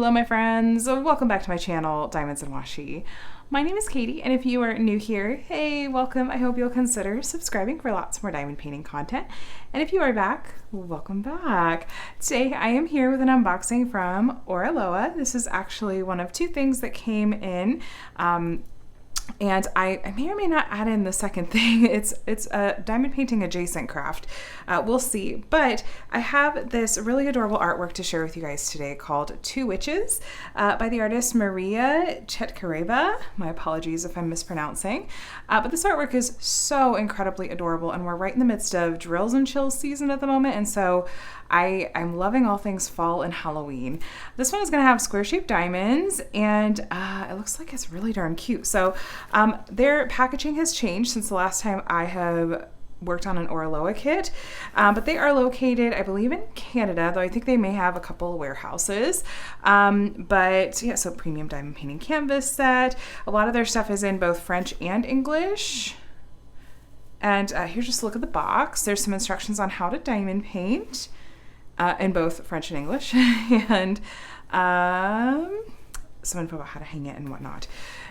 Hello my friends, welcome back to my channel, Diamonds and Washi. My name is Katie, and if you are new here, hey, welcome. I hope you'll consider subscribing for lots more diamond painting content. And if you are back, welcome back. Today I am here with an unboxing from Oraloa. This is actually one of two things that came in. And I may or may not add in the second thing. It's a diamond painting adjacent craft. We'll see. But I have this really adorable artwork to share with you guys today called Two Witches by the artist Maria Chetkareva. My apologies if I'm mispronouncing. But this artwork is so incredibly adorable, and we're right in the midst of drills and chills season at the moment, and so I'm loving all things fall and Halloween. This one is going to have square-shaped diamonds, and it looks like it's really darn cute. So their packaging has changed since the last time I have worked on an Oraloa kit, but they are located, I believe, in Canada, though I think they may have a couple of warehouses. But yeah, so premium diamond painting canvas set. A lot of their stuff is in both French and English. And here's just a look at the box. There's some instructions on how to diamond paint in both French and English, and some info about how to hang it and whatnot.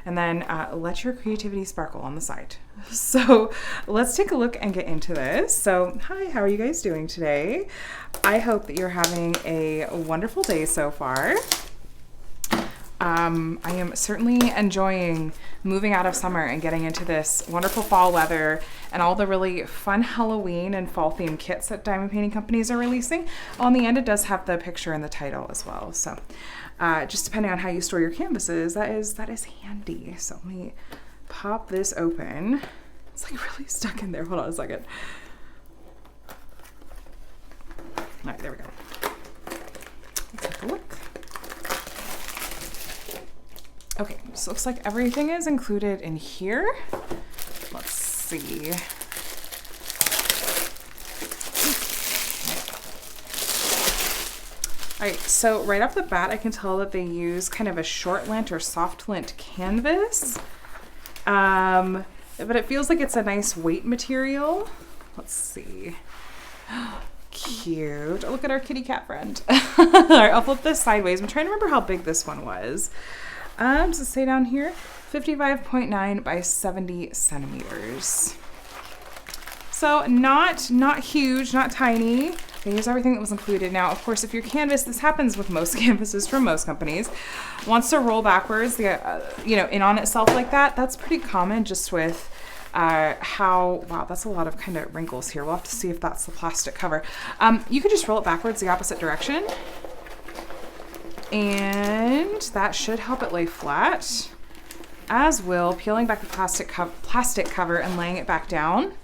And then let your creativity sparkle on the side. So let's take a look and get into this. So hi, how are you guys doing today? I hope that you're having a wonderful day so far. I am certainly enjoying moving out of summer and getting into this wonderful fall weather and all the really fun Halloween and fall themed kits that diamond painting companies are releasing. On the end, it does have the picture and the title as well. So just depending on how you store your canvases, that is handy. So let me pop this open. It's like really stuck in there. Hold on a second. All right, there we go. Let's take a look. Okay, so looks like everything is included in here. Let's see. All right, so right off the bat, I can tell that they use kind of a short lint or soft lint canvas. But it feels like it's a nice weight material. Let's see. Cute. Oh, look at our kitty cat friend. All right, I'll flip this sideways. I'm trying to remember how big this one was. Does it say down here? 55.9 by 70 centimeters. So not huge, not tiny. They use everything that was included. Now, of course, if your canvas, this happens with most canvases from most companies, wants to roll backwards, in on itself like that, that's pretty common just with wow, that's a lot of kind of wrinkles here. We'll have to see if that's the plastic cover. You could just roll it backwards the opposite direction, and that should help it lay flat, as will peeling back the plastic cover and laying it back down,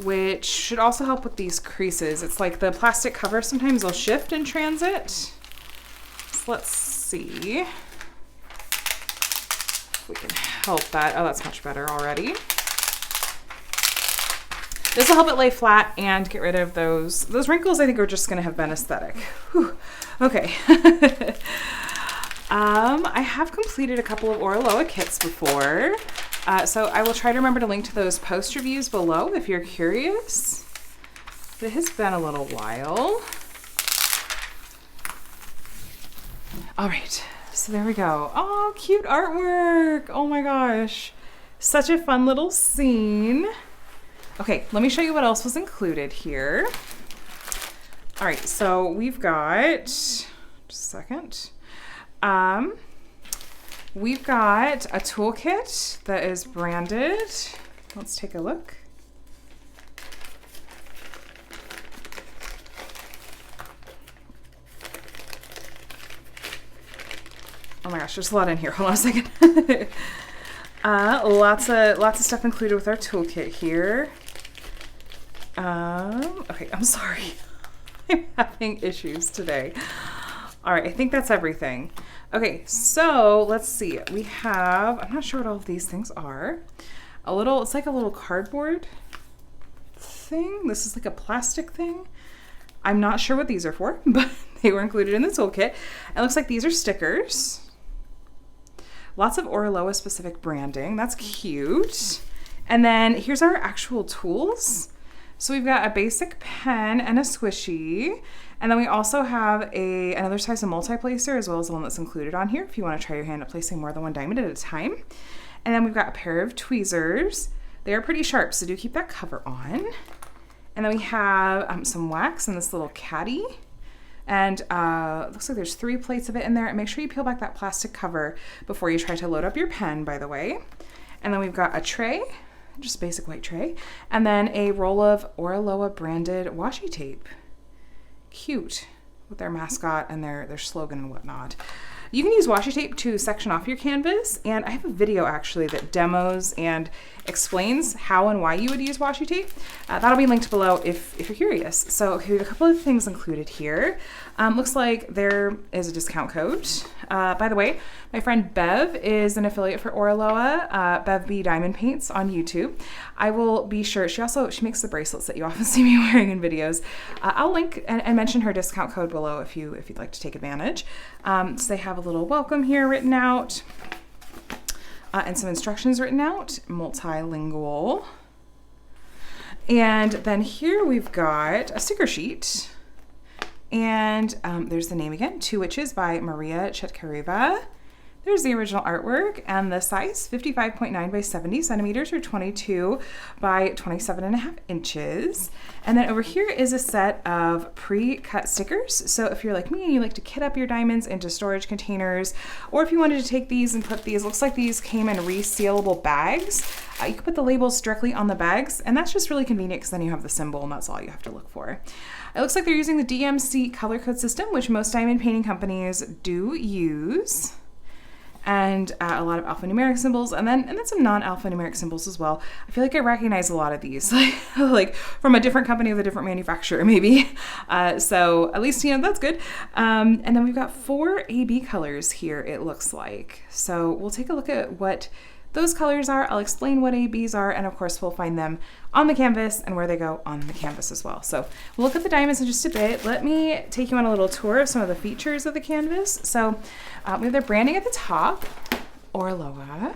which should also help with these creases. It's like the plastic cover sometimes will shift in transit. So let's see if we can help that. Oh, that's much better already. This will help it lay flat and get rid of those wrinkles. I think are just going to have been aesthetic. Whew. Okay. I have completed a couple of Oraloa kits before, so I will try to remember to link to those post reviews below if you're curious. It has been a little while. All right, so there we go. Oh, cute artwork. Oh my gosh. Such a fun little scene. Okay, let me show you what else was included here. All right, so we've got, just a second. We've got a toolkit that is branded. Let's take a look. Oh my gosh, there's a lot in here. Hold on a second. Lots of stuff included with our toolkit here. Okay, I'm sorry. I'm having issues today. All right, I think that's everything. Okay, so let's see. We have, I'm not sure what all of these things are. It's like a little cardboard thing. This is like a plastic thing. I'm not sure what these are for, but they were included in the toolkit. It looks like these are stickers. Lots of Oraloa specific branding. That's cute. And then here's our actual tools. So we've got a basic pen and a squishy. And then we also have another size of multi-placer, as well as the one that's included on here if you want to try your hand at placing more than one diamond at a time. And then we've got a pair of tweezers. They are pretty sharp, so do keep that cover on. And then we have some wax in this little caddy. And it looks like there's 3 plates of it in there. And make sure you peel back that plastic cover before you try to load up your pen, by the way. And then we've got a tray, just a basic white tray. And then a roll of Oraloa branded washi tape. Cute, with their mascot and their slogan and whatnot. You can use washi tape to section off your canvas, and I have a video actually that demos and explains how and why you would use washi tape. That'll be linked below if you're curious. So okay, we have a couple of things included here. Looks like there is a discount code. By the way, my friend Bev is an affiliate for Oraloa, Bev B Diamond Paints on YouTube. I will be sure, she makes the bracelets that you often see me wearing in videos. I'll link and mention her discount code below if you'd like to take advantage. So they have a little welcome here written out. And some instructions written out, multilingual. And then here we've got a sticker sheet. And there's the name again, Two Witches by Maria Chetkareva. There's the original artwork and the size, 55.9 by 70 centimeters or 22 by 27.5 inches. And then over here is a set of pre-cut stickers. So if you're like me and you like to kit up your diamonds into storage containers, or if you wanted to take these and put these, looks like these came in resealable bags. You can put the labels directly on the bags, and that's just really convenient because then you have the symbol and that's all you have to look for. It looks like they're using the DMC color code system, which most diamond painting companies do use. And a lot of alphanumeric symbols, and then some non-alphanumeric symbols as well. I feel like I recognize a lot of these, like from a different company with a different manufacturer, maybe. So at least, that's good. And then we've got 4 AB colors here, it looks like. So we'll take a look at what those colors are. I'll explain what ABs are, and of course we'll find them on the canvas and where they go on the canvas as well. So we'll look at the diamonds in just a bit. Let me take you on a little tour of some of the features of the canvas. So we have their branding at the top, Oraloa.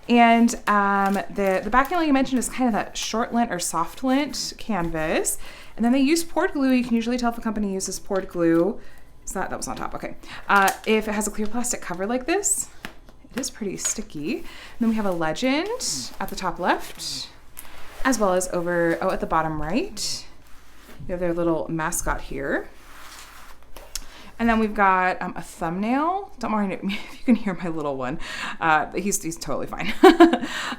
And the backing, like you mentioned, is kind of that short lint or soft lint canvas. And then they use poured glue. You can usually tell if a company uses poured glue. That was on top, okay. If it has a clear plastic cover like this, it is pretty sticky. And then we have a legend at the top left, as well as over, at the bottom right. We have their little mascot here. And then we've got a thumbnail. Don't worry if you can hear my little one. He's totally fine.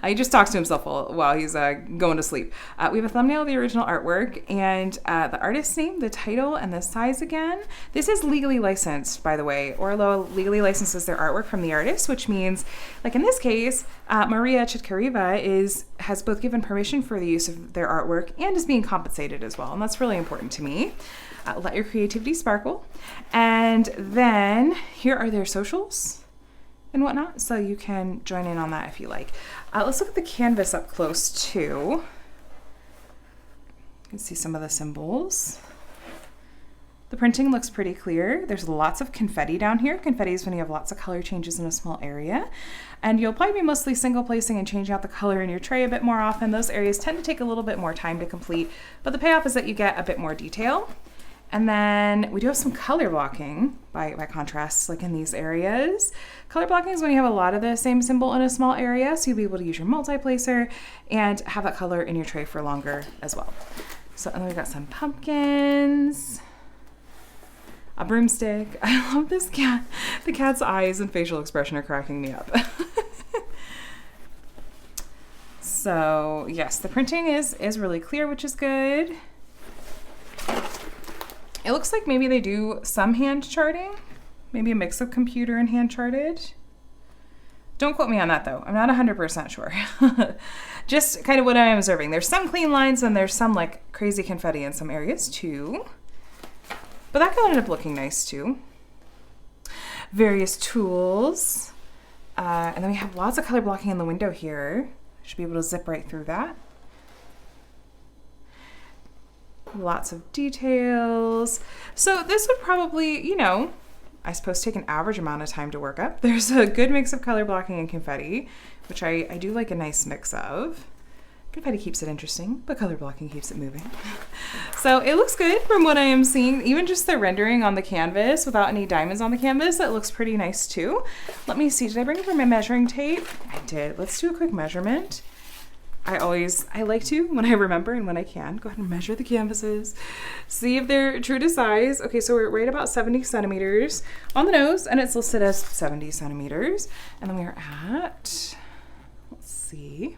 He just talks to himself while he's going to sleep. We have a thumbnail of the original artwork and the artist's name, the title, and the size again. This is legally licensed, by the way. Oraloa legally licenses their artwork from the artist, which means, like in this case, Maria Chetkareva has both given permission for the use of their artwork and is being compensated as well. And that's really important to me. Let your creativity sparkle. And then here are their socials and whatnot, so you can join in on that if you like. Let's look at the canvas up close too. You can see some of the symbols. The printing looks pretty clear. There's lots of confetti down here. Confetti is when you have lots of color changes in a small area. And you'll probably be mostly single placing and changing out the color in your tray a bit more often. Those areas tend to take a little bit more time to complete, but the payoff is that you get a bit more detail. And then we do have some color blocking by contrast, like in these areas. Color blocking is when you have a lot of the same symbol in a small area, so you'll be able to use your multi-placer and have that color in your tray for longer as well. So, and then we've got some pumpkins, a broomstick. I love this cat. The cat's eyes and facial expression are cracking me up. So yes, the printing is really clear, which is good. It looks like maybe they do some hand charting, maybe a mix of computer and hand charted. Don't quote me on that though. I'm not 100% sure. Just kind of what I'm observing. There's some clean lines and there's some like crazy confetti in some areas too. But that ended up looking nice too. Various tools. And then we have lots of color blocking in the window here. Should be able to zip right through that. Lots of details. So this would probably, I suppose take an average amount of time to work up. There's a good mix of color blocking and confetti, which I do like a nice mix of. Confetti keeps it interesting, but color blocking keeps it moving. So it looks good from what I am seeing. Even just the rendering on the canvas without any diamonds on the canvas, that looks pretty nice too. Let me see, did I bring for my measuring tape? I did. Let's do a quick measurement. I like to, when I remember and when I can, go ahead and measure the canvases, see if they're true to size. Okay, so we're right about 70 centimeters on the nose, and it's listed as 70 centimeters. And then we are at, let's see,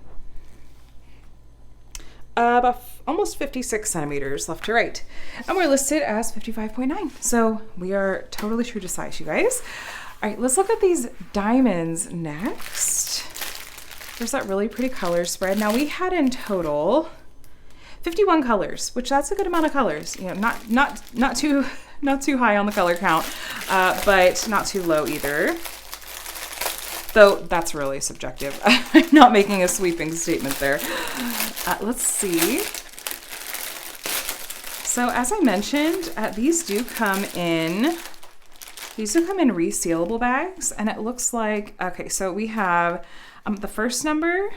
about almost 56 centimeters left to right. And we're listed as 55.9. So we are totally true to size, you guys. All right, let's look at these diamonds next. There's that really pretty color spread. Now we had in total 51 colors, which that's a good amount of colors. You know, not too high on the color count, but not too low either. Though that's really subjective. I'm not making a sweeping statement there. Let's see. So as I mentioned, these do come in resealable bags, and it looks like, okay, so we have the first number,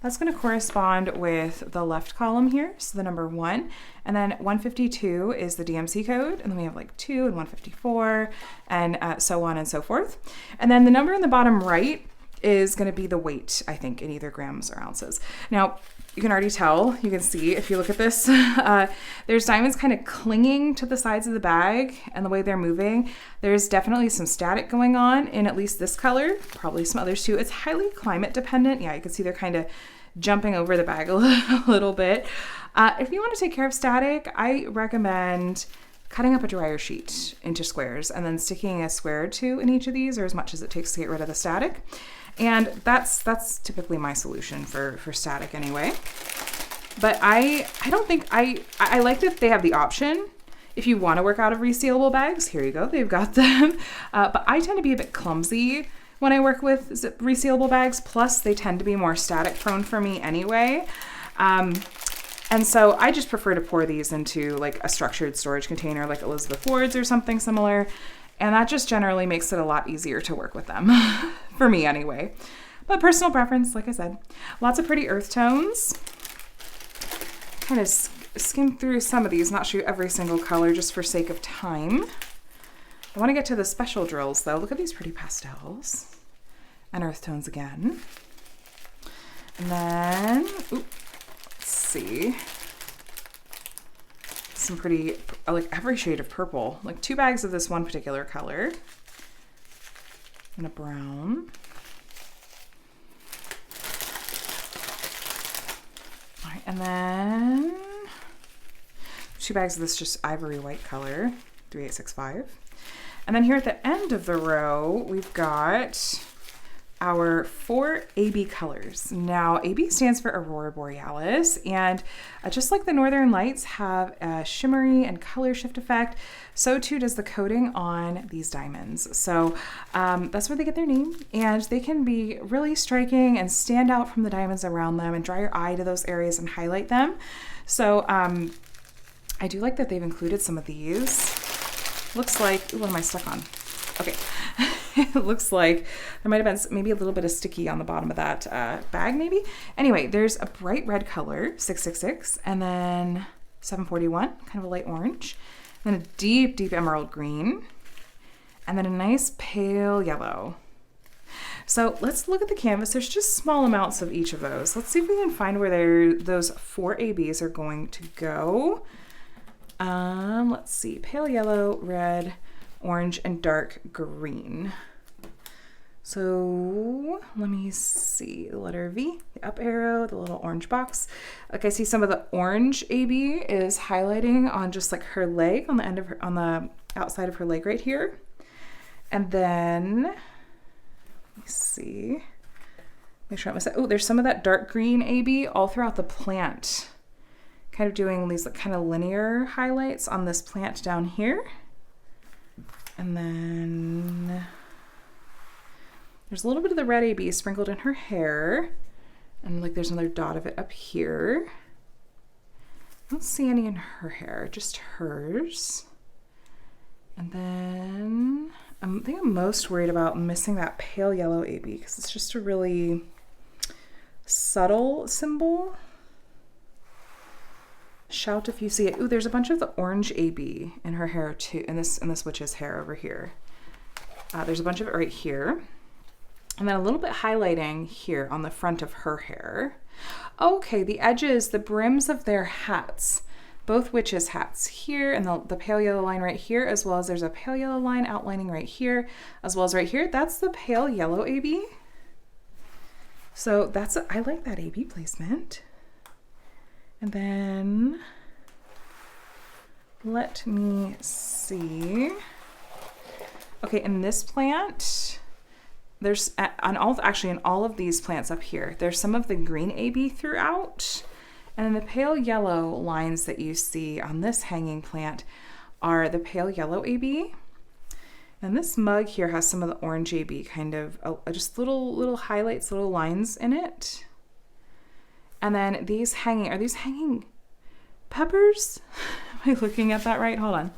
that's going to correspond with the left column here, so the number 1, and then 152 is the DMC code, and then we have like 2 and 154, and so on and so forth. And then the number in the bottom right is going to be the weight, I think, in either grams or ounces. Now, you can already tell, you can see if you look at this, there's diamonds kind of clinging to the sides of the bag and the way they're moving. There's definitely some static going on in at least this color, probably some others too. It's highly climate dependent. Yeah, you can see they're kind of jumping over the bag a little bit. If you want to take care of static, I recommend cutting up a dryer sheet into squares and then sticking a square or two in each of these, or as much as it takes to get rid of the static. And that's typically my solution for static anyway. But I don't think, I like that they have the option. If you want to work out of resealable bags, here you go, they've got them. But I tend to be a bit clumsy when I work with resealable bags, plus they tend to be more static prone for me anyway. And so I just prefer to pour these into like a structured storage container like Elizabeth Ward's or something similar. And that just generally makes it a lot easier to work with them, for me anyway. But personal preference, like I said. Lots of pretty earth tones. Kind of skim through some of these, not show every single color just for sake of time. I want to get to the special drills though. Look at these pretty pastels. And earth tones again. And then, let's see. Some pretty, like every shade of purple, like 2 bags of this one particular color and a brown. All right, and then 2 bags of this just ivory white color, 3865. And then here at the end of the row, we've got our 4 AB colors. Now, AB stands for Aurora Borealis, and just like the Northern Lights have a shimmery and color shift effect, so too does the coating on these diamonds. So that's where they get their name, and they can be really striking and stand out from the diamonds around them and draw your eye to those areas and highlight them. So I do like that they've included some of these. Looks like, ooh, what am I stuck on? Okay. It looks like there might have been maybe a little bit of sticky on the bottom of that bag maybe. Anyway, there's a bright red color, 666, and then 741, kind of a light orange, then a deep, deep emerald green, and then a nice pale yellow. So let's look at the canvas. There's just small amounts of each of those. Let's see if we can find where those 4 ABs are going to go. Let's see, pale yellow, red, orange, and dark green. So let me see, the letter V, the up arrow, the little orange box. Like I see some of the orange AB is highlighting on just like her leg, on the end of her, on the outside of her leg right here. And then, let me see, make sure I missed that. Oh, there's some of that dark green AB all throughout the plant. Kind of doing these like kind of linear highlights on this plant down here. And then there's a little bit of the red AB sprinkled in her hair. And like there's another dot of it up here. I don't see any in her hair, just hers. And then I think I'm most worried about missing that pale yellow AB because it's just a really subtle symbol. Shout if you see it. Ooh, there's a bunch of the orange AB in her hair too, in this witch's hair over here. There's a bunch of it right here. And then a little bit highlighting here on the front of her hair. Okay, the edges, the brims of their hats, both witches' hats here, and the pale yellow line right here, as well as there's a pale yellow line outlining right here, as well as right here. That's the pale yellow AB. So I like that AB placement. And then let me see. Okay, in this plant, there's in all of these plants up here, there's some of the green AB throughout. And then the pale yellow lines that you see on this hanging plant are the pale yellow AB. And this mug here has some of the orange AB, kind of just little highlights, little lines in it. And then are these hanging peppers? Am I looking at that right? Hold on.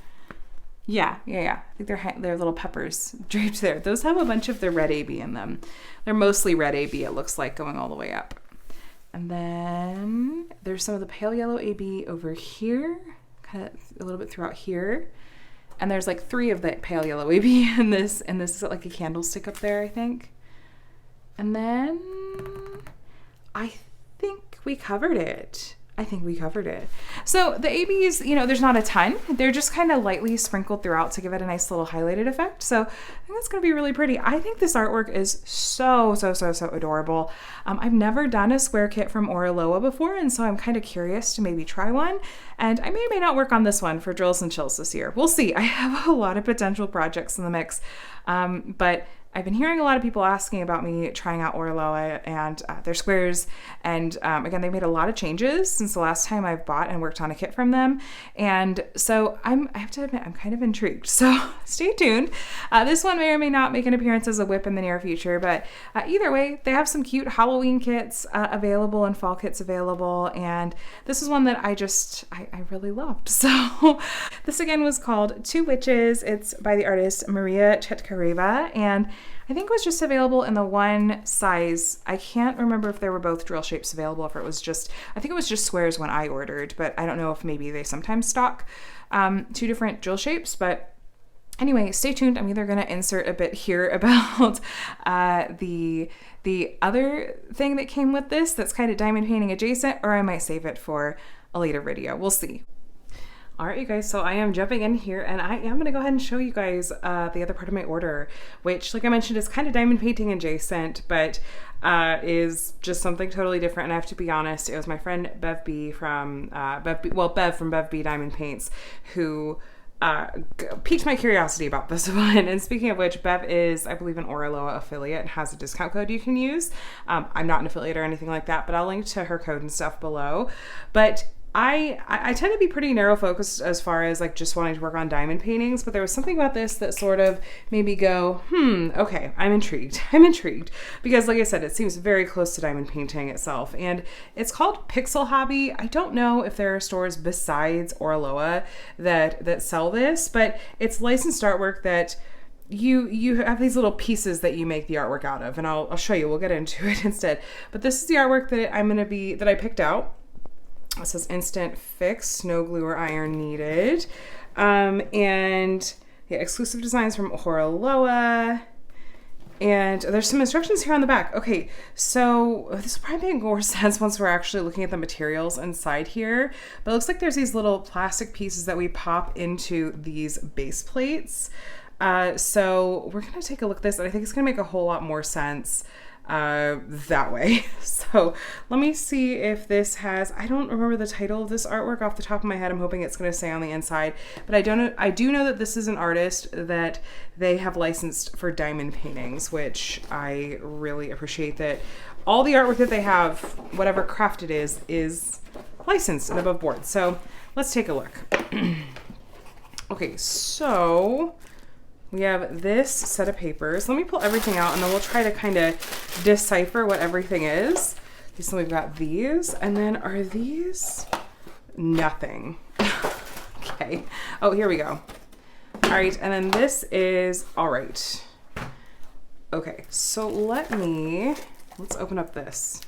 Yeah. I think they're little peppers draped there. Those have a bunch of the red AB in them. They're mostly red AB, it looks like, going all the way up. And then there's some of the pale yellow AB over here, kind of a little bit throughout here. And there's like 3 of the pale yellow AB in this is like a candlestick up there, I think. And then I think we covered it. So the ABs, there's not a ton. They're just kind of lightly sprinkled throughout to give it a nice little highlighted effect. So I think that's going to be really pretty. I think this artwork is so adorable. I've never done a square kit from Oraloa before, and so I'm kind of curious to maybe try one. And I may or may not work on this one for Drills and Chills this year. We'll see. I have a lot of potential projects in the mix, but I've been hearing a lot of people asking about me trying out Oraloa and their squares. And again, they made a lot of changes since the last time I've bought and worked on a kit from them. And so I have to admit, I'm kind of intrigued. So stay tuned. This one may or may not make an appearance as a whip in the near future, but either way, they have some cute Halloween kits available and fall kits available. And this is one that I really loved. So this again was called Two Witches. It's by the artist Maria Chetkareva, and I think it was just available in the one size. I can't remember if there were both drill shapes available, if it was just, I think it was just squares when I ordered, but I don't know if maybe they sometimes stock 2 different drill shapes. But anyway, stay tuned. I'm either going to insert a bit here about the other thing that came with this that's kind of diamond painting adjacent, or I might save it for a later video. We'll see. All right, you guys, so I am jumping in here, and I am going to go ahead and show you guys the other part of my order, which, like I mentioned, is kind of diamond painting adjacent, but is just something totally different. And I have to be honest, it was my friend Bev B from Bev from Bev B Diamond Paints who piqued my curiosity about this one. And speaking of which, Bev is, I believe, an Oraloa affiliate and has a discount code you can use. I'm not an affiliate or anything like that, but I'll link to her code and stuff below. But I tend to be pretty narrow focused as far as like just wanting to work on diamond paintings, but there was something about this that sort of made me go, okay, I'm intrigued. Because like I said, it seems very close to diamond painting itself, and it's called Pixel Hobby. I don't know if there are stores besides Oraloa that sell this, but it's licensed artwork that you have these little pieces that you make the artwork out of, and I'll show you. We'll get into it instead. But this is the artwork that I picked out. It says instant fix, no glue or iron needed. And yeah, exclusive designs from Oraloa. And there's some instructions here on the back. Okay, so this will probably make more sense once we're actually looking at the materials inside here. But it looks like there's these little plastic pieces that we pop into these base plates. So we're gonna take a look at this, and I think it's gonna make a whole lot more sense that way. So let me see if this has, I don't remember the title of this artwork off the top of my head. I'm hoping it's going to say on the inside, but I do know that this is an artist that they have licensed for diamond paintings, which I really appreciate, that all the artwork that they have, whatever craft it is licensed and above board. So let's take a look. Okay, so we have this set of papers. Let me pull everything out, and then we'll try to kind of decipher what everything is. So we've got these, and then are these? Nothing. Okay. Oh, here we go. All right, and then this is, all right. Okay, so let's open up this.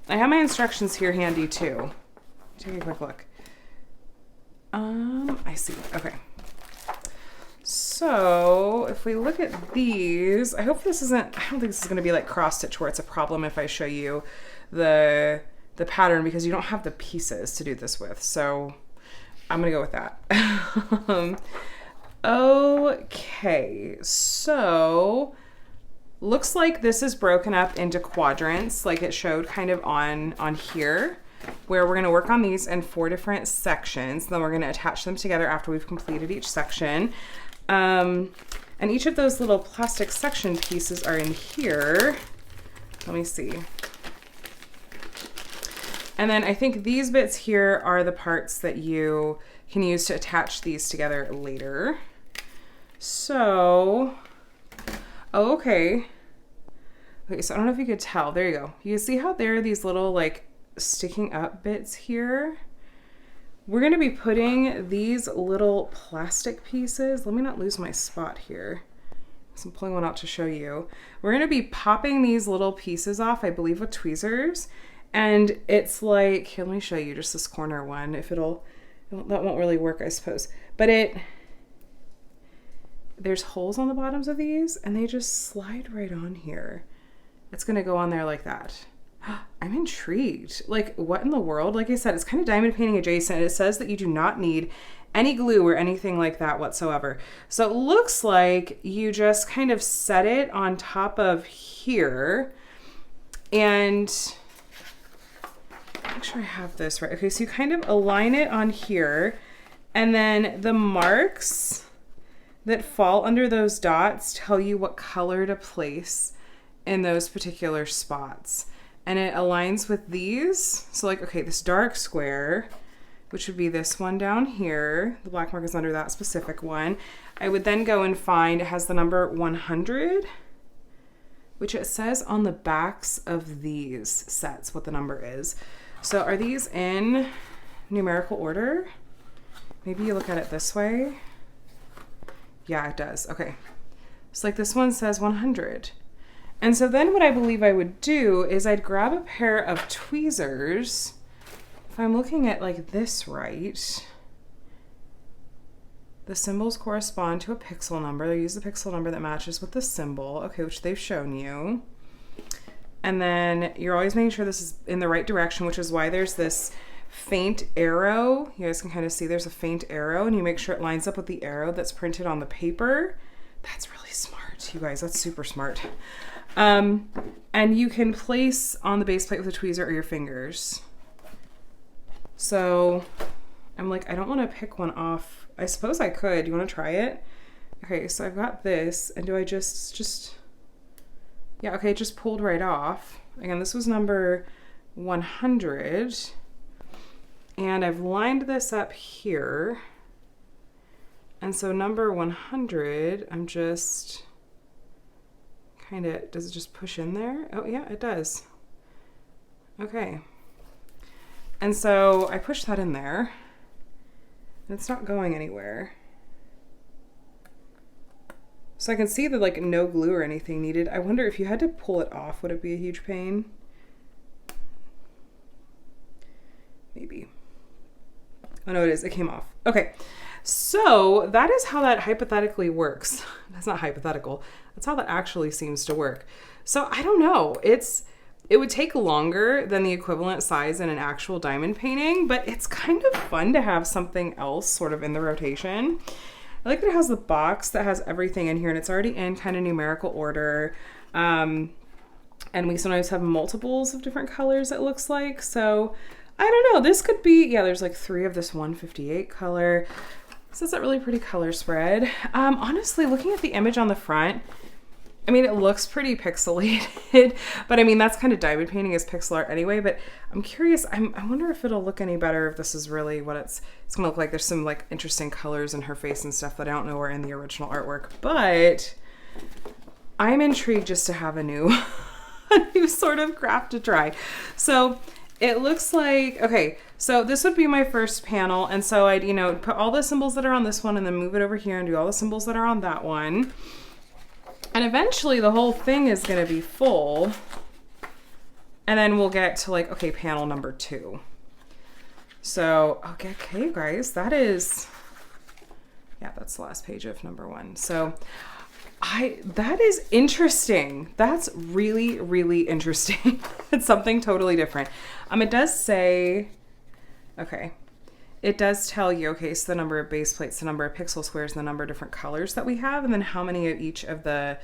I have my instructions here handy too. Take a quick look. I see. Okay. So if we look at these, I hope this isn't, I don't think this is going to be like cross stitch where it's a problem if I show you the pattern, because you don't have the pieces to do this with. So I'm going to go with that. Okay. So looks like this is broken up into quadrants, like it showed kind of on here, where we're going to work on these in 4 different sections. Then we're going to attach them together after we've completed each section. And each of those little plastic section pieces are in here. Let me see. And then I think these bits here are the parts that you can use to attach these together later. So, oh, okay. Okay, so I don't know if you could tell. There you go. You see how there are these little like sticking up bits here? We're going to be putting these little plastic pieces. Let me not lose my spot here. So I'm pulling one out to show you. We're going to be popping these little pieces off, I believe with tweezers. And it's like, here, let me show you just this corner one. If it'll, that won't really work, I suppose. But there's holes on the bottoms of these and they just slide right on here. It's going to go on there like that. I'm intrigued. Like, what in the world? Like I said, it's kind of diamond painting adjacent. It says that you do not need any glue or anything like that whatsoever. So it looks like you just kind of set it on top of here and make sure I have this right. Okay, so you kind of align it on here, and then the marks that fall under those dots tell you what color to place in those particular spots. And it aligns with these. So like, okay, this dark square, which would be this one down here, the black mark is under that specific one. I would then go and find, it has the number 100, which it says on the backs of these sets what the number is. So are these in numerical order? Maybe you look at it this way. Yeah, it does. Okay. So like this one says 100. And so then what I believe I would do is I'd grab a pair of tweezers. If I'm looking at like this right, the symbols correspond to a pixel number. They use the pixel number that matches with the symbol, okay, which they've shown you. And then you're always making sure this is in the right direction, which is why there's this faint arrow. You guys can kind of see there's a faint arrow, and you make sure it lines up with the arrow that's printed on the paper. That's really smart, you guys. That's super smart. And you can place on the base plate with a tweezer or your fingers. So I'm like, I don't want to pick one off. I suppose I could. You want to try it? Okay, so I've got this, and do I just, yeah, okay, it just pulled right off. Again, this was number 100, and I've lined this up here. And so number 100, I'm just kind of, does it just push in there? Oh yeah, it does. Okay. And so I push that in there, and it's not going anywhere. So I can see that like no glue or anything needed. I wonder if you had to pull it off, would it be a huge pain? Maybe. Oh no, it is, it came off. Okay. So that is how that hypothetically works. That's not hypothetical. That's how that actually seems to work. So I don't know. It would take longer than the equivalent size in an actual diamond painting, but it's kind of fun to have something else sort of in the rotation. I like that it has the box that has everything in here, and it's already in kind of numerical order. And we sometimes have multiples of different colors, it looks like. So I don't know. This could be, yeah, there's like 3 of this 158 color. So it's a really pretty color spread. Honestly, looking at the image on the front, I mean, it looks pretty pixelated, but I mean, that's kind of diamond painting is pixel art anyway, but I'm curious, I wonder if it'll look any better if this is really what it's gonna look like. There's some like interesting colors in her face and stuff that I don't know were in the original artwork, but I'm intrigued just to have a new, a new sort of craft to try. So it looks like, okay, so this would be my first panel. And so I'd, you know, put all the symbols that are on this one and then move it over here and do all the symbols that are on that one. And eventually the whole thing is going to be full. And then we'll get to like, okay, panel number 2. So, okay, guys, that is, yeah, that's the last page of number 1. So that is interesting. That's really, really interesting. It's something totally different. It does say, okay, it does tell you, okay, so the number of base plates, the number of pixel squares, and the number of different colors that we have, and then how many of each of the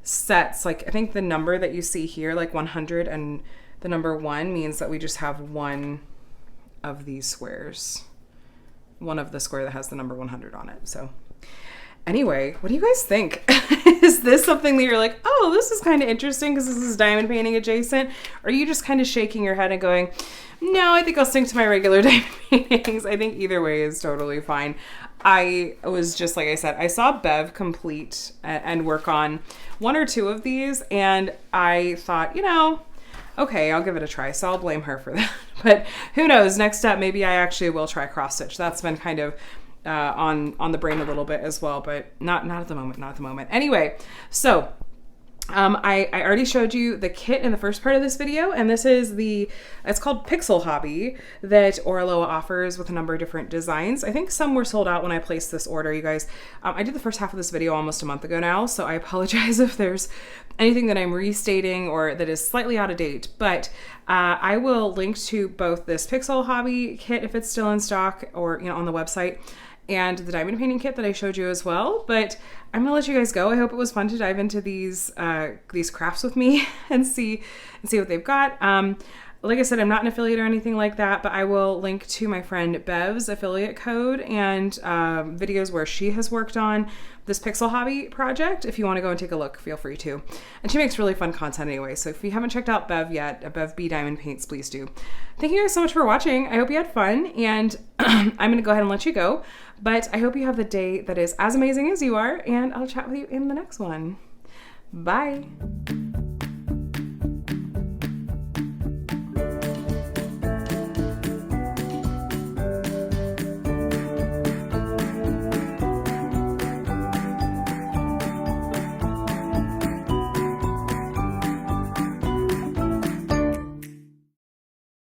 sets. Like, I think the number that you see here, like 100 and the number 1 means that we just have one of these squares. One of the square that has the number 100 on it. So anyway, what do you guys think? Is this something that you're like, oh, this is kind of interesting because this is diamond painting adjacent? Or are you just kind of shaking your head and going, no, I think I'll stick to my regular diamond paintings? I think either way is totally fine. I was just, like I said, I saw Bev complete and work on 1 or 2 of these, and I thought, you know, okay, I'll give it a try. So I'll blame her for that. But who knows? Next up, maybe I actually will try cross stitch. That's been kind of on the brain a little bit as well, but not at the moment. Not at the moment. Anyway, so I already showed you the kit in the first part of this video, and this is it's called Pixel Hobby that Oraloa offers with a number of different designs. I think some were sold out when I placed this order, you guys. I did the first half of this video almost a month ago now, so I apologize if there's anything that I'm restating or that is slightly out of date, but I will link to both this Pixel Hobby kit if it's still in stock or, you know, on the website, and the diamond painting kit that I showed you as well. But I'm gonna let you guys go. I hope it was fun to dive into these crafts with me and see what they've got. Like I said, I'm not an affiliate or anything like that, but I will link to my friend Bev's affiliate code and videos where she has worked on this Pixel Hobby project. If you want to go and take a look, feel free to. And she makes really fun content anyway, so if you haven't checked out Bev yet, Bev B Diamond Paints, please do. Thank you guys so much for watching. I hope you had fun, and I'm going to go ahead and let you go. But I hope you have the day that is as amazing as you are, and I'll chat with you in the next one. Bye.